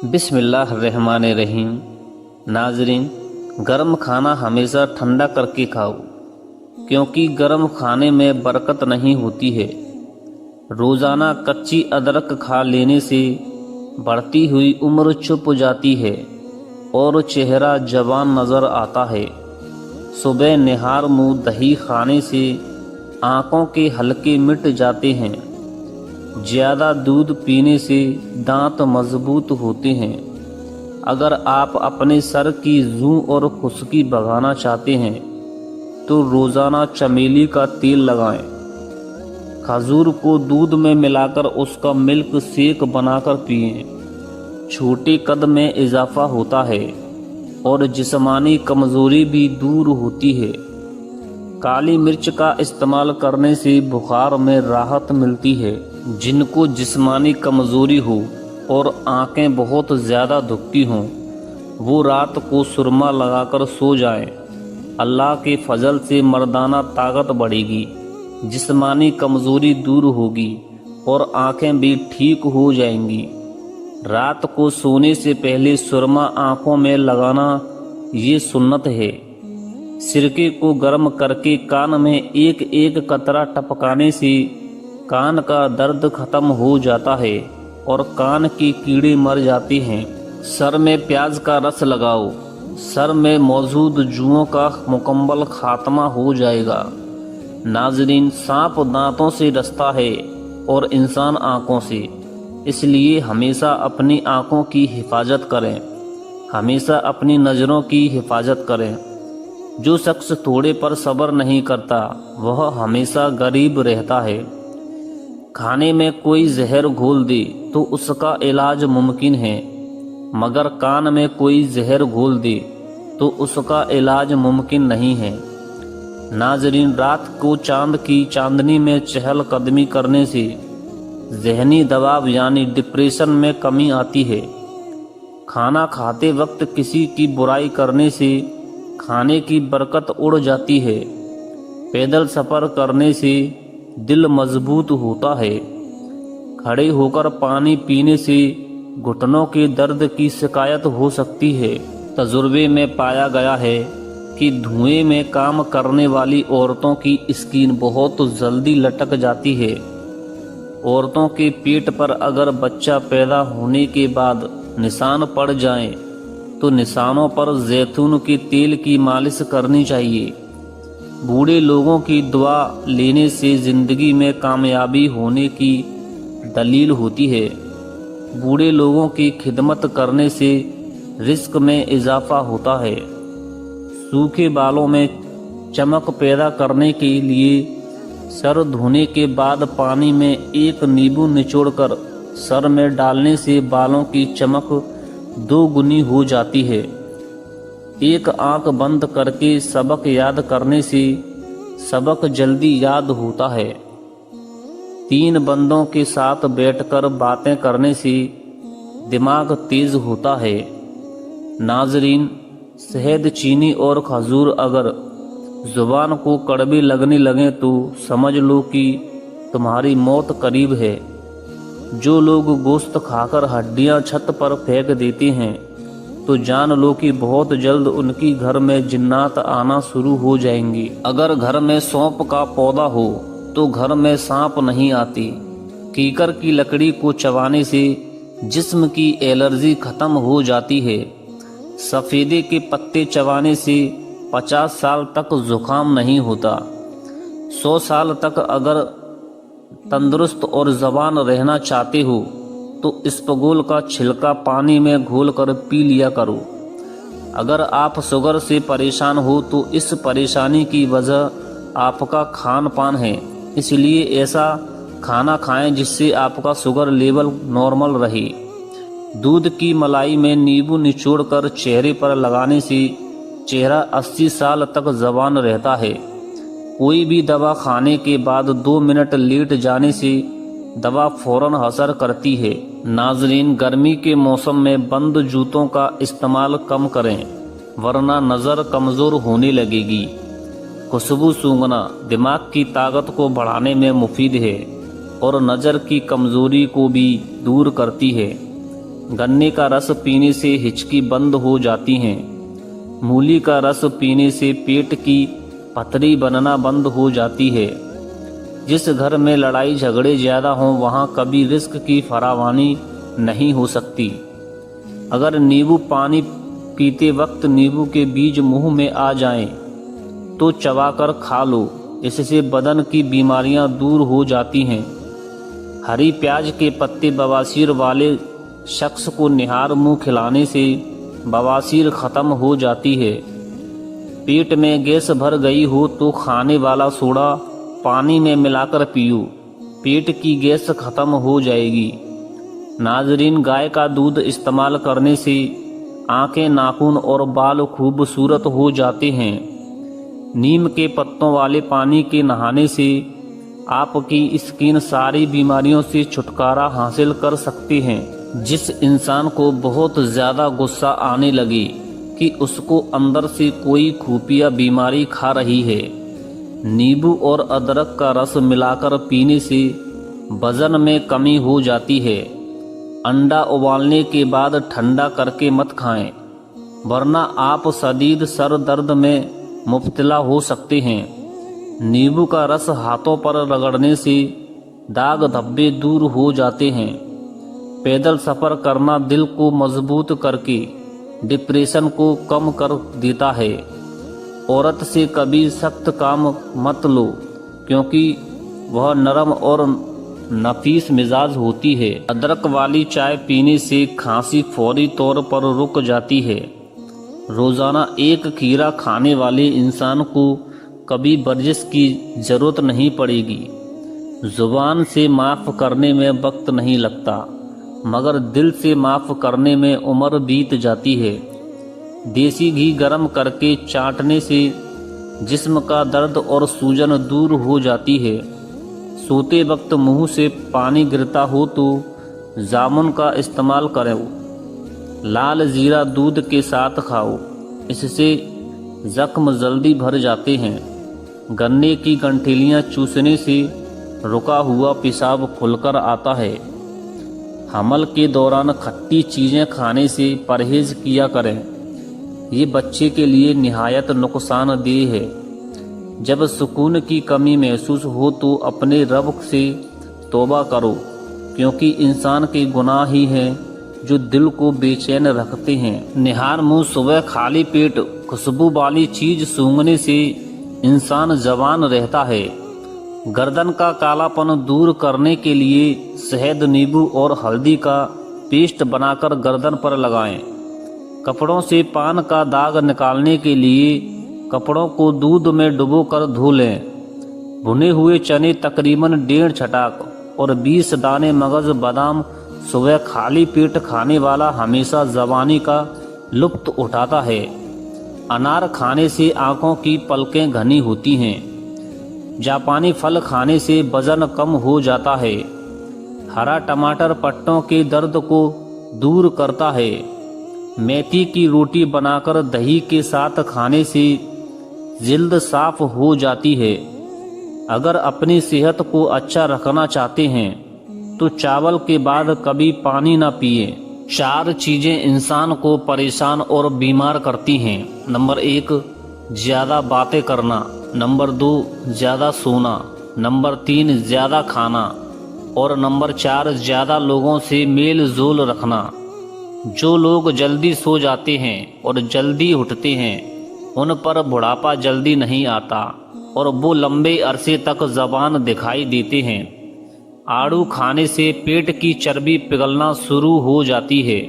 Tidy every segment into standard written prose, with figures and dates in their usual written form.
بسم اللہ الرحمن الرحیم۔ ناظرین، گرم کھانا ہمیشہ ٹھنڈا کر کے کھاؤ، کیونکہ گرم کھانے میں برکت نہیں ہوتی ہے۔ روزانہ کچی ادرک کھا لینے سے بڑھتی ہوئی عمر چھپ جاتی ہے اور چہرہ جوان نظر آتا ہے۔ صبح نہار منہ دہی کھانے سے آنکھوں کے حلقے مٹ جاتے ہیں۔ زیادہ دودھ پینے سے دانت مضبوط ہوتے ہیں۔ اگر آپ اپنے سر کی زوں اور خشکی بھگانا چاہتے ہیں تو روزانہ چمیلی کا تیل لگائیں۔ کھجور کو دودھ میں ملا کر اس کا ملک شیک بنا کر پئیں۔ چھوٹے قد میں اضافہ ہوتا ہے اور جسمانی کمزوری بھی دور ہوتی ہے۔ کالی مرچ کا استعمال کرنے سے بخار میں راحت ملتی ہے۔ جن کو جسمانی کمزوری ہو اور آنکھیں بہت زیادہ دکھتی ہوں، وہ رات کو سرما لگا کر سو جائیں۔ اللہ کے فضل سے مردانہ طاقت بڑھے گی، جسمانی کمزوری دور ہوگی اور آنکھیں بھی ٹھیک ہو جائیں گی۔ رات کو سونے سے پہلے سرما آنکھوں میں لگانا یہ سنت ہے۔ سرکے کو گرم کر کے کان میں ایک ایک قطرہ ٹپکانے سے کان کا درد ختم ہو جاتا ہے اور کان کے کیڑے مر جاتے ہیں۔ سر میں پیاز کا رس لگاؤ، سر میں موجود جوؤں کا مکمل خاتمہ ہو جائے گا۔ ناظرین، سانپ دانتوں سے ڈستا ہے اور انسان آنکھوں سے، اس لیے ہمیشہ اپنی آنکھوں کی حفاظت کریں، ہمیشہ اپنی نظروں کی حفاظت کریں۔ جو شخص تھوڑے پر صبر نہیں کرتا وہ ہمیشہ غریب رہتا ہے۔ کھانے میں کوئی زہر گھول دے تو اس کا علاج ممکن ہے، مگر کان میں کوئی زہر گھول دے تو اس کا علاج ممکن نہیں ہے۔ ناظرین، رات کو چاند کی چاندنی میں چہل قدمی کرنے سے ذہنی دباؤ یعنی ڈپریشن میں کمی آتی ہے۔ کھانا کھاتے وقت کسی کی برائی کرنے سے کھانے کی برکت اڑ جاتی ہے۔ پیدل سفر کرنے سے دل مضبوط ہوتا ہے۔ کھڑے ہو کر پانی پینے سے گھٹنوں کے درد کی شکایت ہو سکتی ہے۔ تجربے میں پایا گیا ہے کہ دھوئیں میں کام کرنے والی عورتوں کی اسکن بہت جلدی لٹک جاتی ہے۔ عورتوں کے پیٹ پر اگر بچہ پیدا ہونے کے بعد نشان پڑ جائیں تو نشانوں پر زیتون کے تیل کی مالش کرنی چاہیے۔ بوڑھے لوگوں کی دعا لینے سے زندگی میں کامیابی ہونے کی دلیل ہوتی ہے۔ بوڑھے لوگوں کی خدمت کرنے سے رزق میں اضافہ ہوتا ہے۔ سوکھے بالوں میں چمک پیدا کرنے کے لیے سر دھونے کے بعد پانی میں ایک نیبو نچوڑ کر سر میں ڈالنے سے بالوں کی چمک 2 گنی ہو جاتی ہے۔ ایک آنکھ بند کر کے سبق یاد کرنے سے سبق جلدی یاد ہوتا ہے۔ 3 بندوں کے ساتھ بیٹھ کر باتیں کرنے سے دماغ تیز ہوتا ہے۔ ناظرین، شہد، چینی اور کھجور اگر زبان کو کڑوی لگنے لگیں تو سمجھ لو کہ تمہاری موت قریب ہے۔ جو لوگ گوشت کھا کر ہڈیاں چھت پر پھینک دیتے ہیں تو جان لو کہ بہت جلد ان کی گھر میں جنات آنا شروع ہو جائیں گی۔ اگر گھر میں سونپ کا پودا ہو تو گھر میں سانپ نہیں آتی۔ کیکر کی لکڑی کو چبانے سے جسم کی الرجی ختم ہو جاتی ہے۔ سفیدے کے پتے چبانے سے 50 سال تک زکام نہیں ہوتا۔ 100 سال تک اگر تندرست اور جوان رہنا چاہتے ہو تو اسپغول کا چھلکا پانی میں گھول کر پی لیا کرو۔ اگر آپ شوگر سے پریشان ہو تو اس پریشانی کی وجہ آپ کا کھان پان ہے، اس لیے ایسا کھانا کھائیں جس سے آپ کا شوگر لیول نارمل رہے۔ دودھ کی ملائی میں نیبو نچوڑ کر چہرے پر لگانے سے چہرہ 80 سال تک جوان رہتا ہے۔ کوئی بھی دوا کھانے کے بعد 2 منٹ لیٹ جانے سے دوا فوراً اثر کرتی ہے۔ ناظرین، گرمی کے موسم میں بند جوتوں کا استعمال کم کریں ورنہ نظر کمزور ہونے لگے گی۔ خوشبو سونگھنا دماغ کی طاقت کو بڑھانے میں مفید ہے اور نظر کی کمزوری کو بھی دور کرتی ہے۔ गन्ने का रस पीने से हिचकी बंद हो जाती हैं। मूली का रस पीने से पेट की पथरी बनना बंद हो जाती है। जिस घर में लड़ाई झगड़े ज़्यादा हों वहाँ कभी रिस्क की फरावानी नहीं हो सकती। अगर नींबू पानी पीते वक्त नींबू के बीज मुंह में आ जाएं, तो चबाकर खा लो, इससे बदन की बीमारियां दूर हो जाती हैं। हरी प्याज के पत्ते बवासीर वाले शख्स को निहार मुंह खिलाने से बवासीर ख़त्म हो जाती है। पेट में गैस भर गई हो तो खाने वाला सोडा पानी में मिलाकर पियो, पेट की गैस ख़त्म हो जाएगी। नाजरीन, गाय का दूध इस्तेमाल करने से आंखें, नाखून और बाल खूबसूरत हो जाते हैं। नीम के पत्तों वाले पानी के नहाने से आपकी स्किन सारी बीमारियों से छुटकारा हासिल कर सकते हैं। जिस इंसान को बहुत ज़्यादा गुस्सा आने लगे कि उसको अंदर से कोई खुफिया बीमारी खा रही है, नींबू और अदरक का रस मिलाकर पीने से वजन में कमी हो जाती है। अंडा उबालने के बाद ठंडा करके मत खाएं, वरना आप शदीद सर दर्द में मुब्तला हो सकते हैं। नींबू का रस हाथों पर रगड़ने से दाग धब्बे दूर हो जाते हैं। पैदल सफ़र करना दिल को मजबूत करके डिप्रेशन को कम कर देता है। औरत से कभी सख्त काम मत लो, क्योंकि वह नरम और नफीस मिजाज होती है। अदरक वाली चाय पीने से खांसी फौरी तौर पर रुक जाती है। रोज़ाना एक खीरा खाने वाले इंसान को कभी वर्जिश की ज़रूरत नहीं पड़ेगी। ज़ुबान से माफ़ करने में वक्त नहीं लगता, मगर दिल से माफ़ करने में उम्र बीत जाती है। देसी घी गर्म करके चाटने से जिस्म का दर्द और सूजन दूर हो जाती है। सोते वक्त मुंह से पानी गिरता हो तो जामुन का इस्तेमाल करो। लाल जीरा दूध के साथ खाओ, इससे जख्म जल्दी भर जाते हैं। गन्ने की गंठेलियाँ चूसने से रुका हुआ पेशाब खुलकर आता है। हमल के दौरान खट्टी चीज़ें खाने से परहेज किया करें, ये बच्चे के लिए निहायत नुकसानदेह है। जब सुकून की कमी महसूस हो तो अपने रब से तौबा करो, क्योंकि इंसान के गुनाह ही हैं जो दिल को बेचैन रखते हैं। निहार मुंह सुबह खाली पेट खुशबू वाली चीज़ सूंघने से इंसान जवान रहता है। गर्दन का कालापन दूर करने के लिए शहद, नींबू और हल्दी का पेस्ट बनाकर गर्दन पर लगाएं। कपड़ों से पान का दाग निकालने के लिए कपड़ों को दूध में डुबोकर धो लें। भुने हुए चने तकरीबन 1.5 छटाक और 20 दाने मगज बादाम सुबह खाली पेट खाने वाला हमेशा जवानी का लुत्फ उठाता है। अनार खाने से आंखों की पलकें घनी होती हैं। जापानी फल खाने से वजन कम हो जाता है। हरा टमाटर पट्टों के दर्द को दूर करता है। मेथी की रोटी बनाकर दही के साथ खाने से जिल्द साफ हो जाती है। अगर अपनी सेहत को अच्छा रखना चाहते हैं तो चावल के बाद कभी पानी ना पिए। 4 चीज़ें इंसान को परेशान और बीमार करती हैं। नंबर 1, ज़्यादा बातें करना। नंबर 2, ज़्यादा सोना। नंबर 3, ज़्यादा खाना। और नंबर 4, ज़्यादा लोगों से मेल जोल रखना। जो लोग जल्दी सो जाते हैं और जल्दी उठते हैं, उन पर बुढ़ापा जल्दी नहीं आता और वो लंबे अरसे तक जवान दिखाई देते हैं। आड़ू खाने से पेट की चर्बी पिघलना शुरू हो जाती है।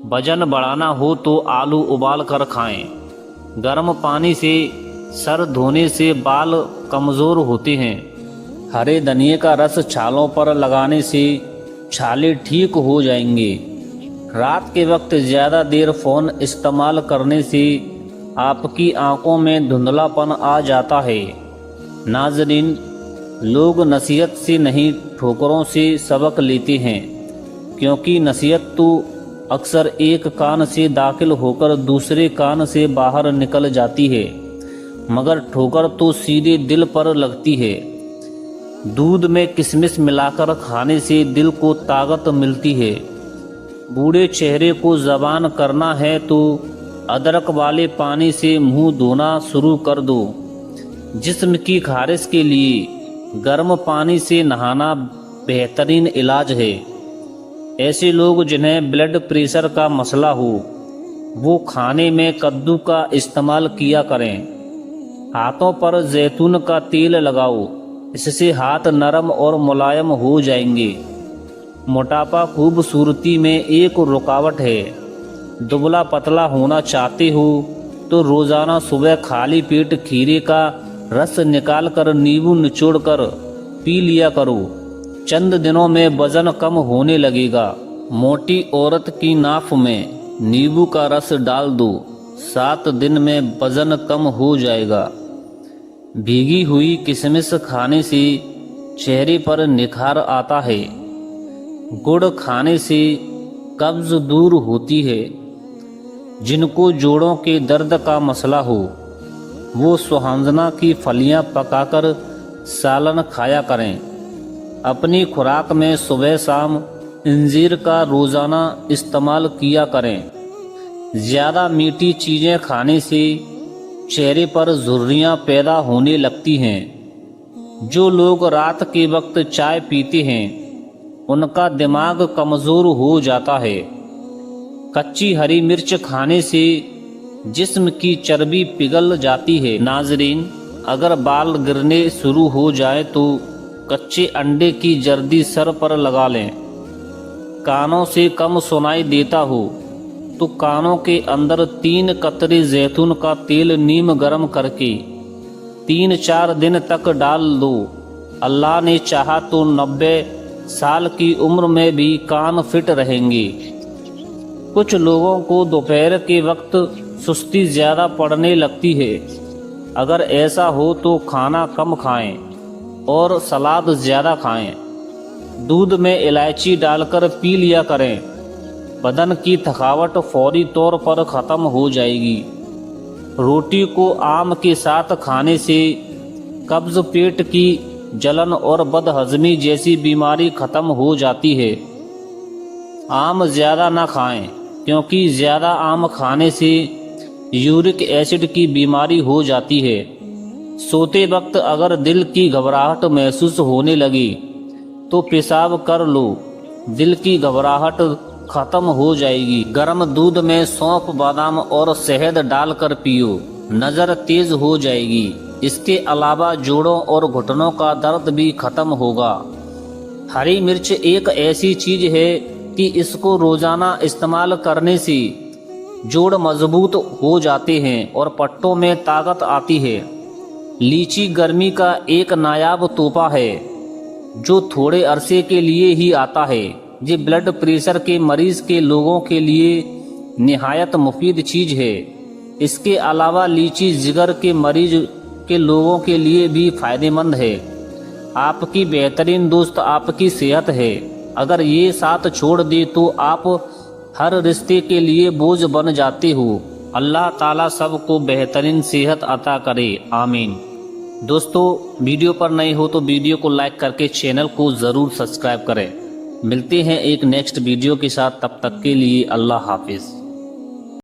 वजन बढ़ाना हो तो आलू उबाल कर खाएं। गर्म पानी से सर धोने से बाल कमज़ोर होते हैं। हरे धनिए का रस छालों पर लगाने से छाले ठीक हो जाएंगे। रात के वक्त ज़्यादा देर फ़ोन इस्तेमाल करने से आपकी आंखों में धुंधलापन आ जाता है। नाज़रीन, लोग नसीहत से नहीं ठोकरों से सबक लेते हैं, क्योंकि नसीहत तो अक्सर एक कान से दाखिल होकर दूसरे कान से बाहर निकल जाती है, मगर ठोकर तो सीधे दिल पर लगती है। दूध में किशमिश मिलाकर खाने से दिल को ताकत मिलती है। बूढ़े चेहरे को ज़बान करना है तो अदरक वाले पानी से मुंह धोना शुरू कर दो। जिस्म की खारिश के लिए गर्म पानी से नहाना बेहतरीन इलाज है। ऐसे लोग जिन्हें ब्लड प्रेशर का मसला हो वो खाने में कद्दू का इस्तेमाल किया करें। हाथों पर जैतून का तेल लगाओ, इससे हाथ नरम और मुलायम हो जाएंगे। मोटापा खूबसूरती में एक रुकावट है। दुबला पतला होना चाहते हो तो रोज़ाना सुबह खाली पेट खीरे का रस निकालकर नींबू निचोड़कर पी लिया करो। चंद दिनों में वजन कम होने लगेगा। मोटी औरत की नाफ में नींबू का रस डाल दो, 7 दिन में वजन कम हो जाएगा। भीगी हुई किशमिश खाने से चेहरे पर निखार आता है। गुड़ खाने से कब्ज दूर होती है। जिनको जोड़ों के दर्द का मसला हो वो सुहांजना की फलियां पकाकर सालन खाया करें। अपनी खुराक में सुबह शाम इंजीर का रोज़ाना इस्तेमाल किया करें। ज़्यादा मीठी चीज़ें खाने से चेहरे पर झुर्रियाँ पैदा होने लगती हैं। जो लोग रात के वक्त चाय पीते हैं उनका दिमाग कमज़ोर हो जाता है। कच्ची हरी मिर्च खाने से जिस्म की चर्बी पिघल जाती है। नाजरीन, अगर बाल गिरने शुरू हो जाए तो कच्चे अंडे की जर्दी सर पर लगा लें। कानों से कम सुनाई देता हो तो कानों के अंदर 3 कतरे जैतून का तेल नीम गर्म करके 3-4 दिन तक डाल दो। अल्लाह ने चाहा तो 90 साल की उम्र में भी कान फिट रहेंगे। कुछ लोगों को दोपहर के वक्त सुस्ती ज़्यादा पड़ने लगती है। अगर ऐसा हो तो खाना कम खाएं और सलाद ज़्यादा खाएं। दूध में इलायची डालकर पी लिया करें। बदन की थकावट फौरी तौर पर ख़त्म हो जाएगी। रोटी को आम के साथ खाने से कब्ज़, पेट की जलन और बदहज़मी जैसी बीमारी ख़त्म हो जाती है। आम ज़्यादा ना खाएं क्योंकि ज़्यादा आम खाने से यूरिक एसिड की बीमारी हो जाती है। सोते वक्त अगर दिल की घबराहट महसूस होने लगी तो पेशाब कर लो, दिल की घबराहट ख़त्म हो जाएगी। गर्म दूध में सौंफ, बादाम और शहद डालकर पियो, नज़र तेज़ हो जाएगी। इसके अलावा जोड़ों और घुटनों का दर्द भी ख़त्म होगा। हरी मिर्च एक ऐसी चीज़ है कि इसको रोज़ाना इस्तेमाल करने से जोड़ मजबूत हो जाते हैं और पट्टों में ताकत आती है। लीची गर्मी का एक नायाब तोहफा है जो थोड़े अरसे के लिए ही आता है। ये ब्लड प्रेशर के मरीज के लोगों के लिए निहायत मुफीद चीज़ है। इसके अलावा लीची जिगर के मरीज के लोगों के लिए भी फ़ायदेमंद है। आपकी बेहतरीन दोस्त आपकी सेहत है। अगर ये साथ छोड़ दे तो आप हर रिश्ते के लिए बोझ बन जाते हो। अल्लाह ताला सबको बेहतरीन सेहत अता करे, आमीन। दोस्तों, वीडियो पर नए हो तो वीडियो को लाइक करके चैनल को ज़रूर सब्सक्राइब करें। मिलते हैं एक नेक्स्ट वीडियो के साथ, तब तक के लिए अल्लाह हाफिज़।